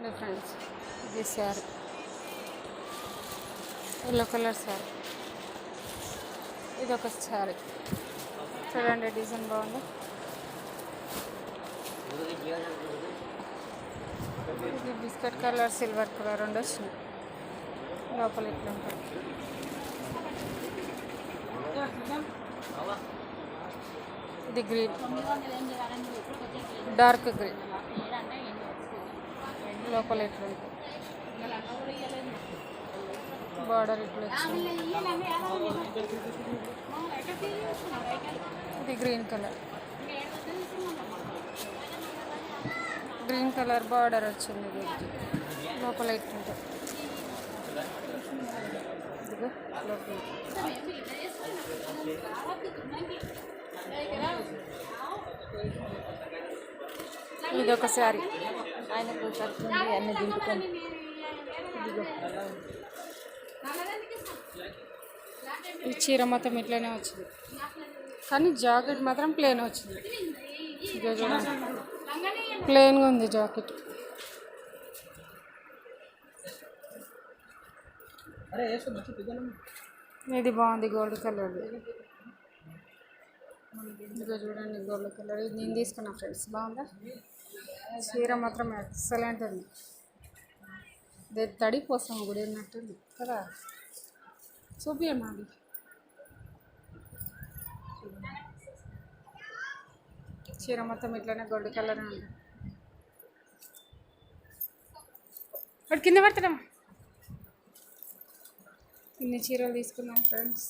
చూడండి ఫ్రెండ్స్, ఇది sari yellow colour sari. ఇది ఒక శారీ చూడండి, డిజైన్ బాగుంది. ఇది బిస్కెట్ కలర్ సిల్వర్ కలర్ రెండు వచ్చినాయి. లోపల ఇట్లా ఉంటుంది. ఇది గ్రీన్, డార్క్ గ్రీన్, లోపల ఇట్లా ఉంటుంది. బార్డర్ ఇట్లా వచ్చింది. ఇది green colour, green colour border వచ్చింది. ఇది లోపల ఇట్లా ఉంటుంది. ఇదిగో లోపల ఇది ఒక శారీ. ఆయనకు కట్టుకుంది అన్ని దింపుకొని. ఈ చీర మొత్తం ఇట్లనే వచ్చింది, కానీ జాకెట్ మాత్రం ప్లెయిన్ వచ్చింది. ఇదో చూడండి, ప్లెయిన్గా ఉంది జాకెట్. ఇది బాగుంది, గోల్డ్ కలర్. ఇదిగో చూడండి, గోల్డ్ కలర్. ఇది నేను తీసుకున్నా ఫ్రెండ్స్, బాగుందా? చీర మాత్రం ఎక్సలెంట్ ఉంది. ఇది తడిపోసాము కూడా ఉన్నట్టుంది కదా. చూపియండి అది. చీర మొత్తం ఇట్లనే గోల్డ్ కలర్ ఉంది. వాడు కింద పడతాడమ్మా. ఇన్ని చీరలు తీసుకున్నాం ఫ్రెండ్స్.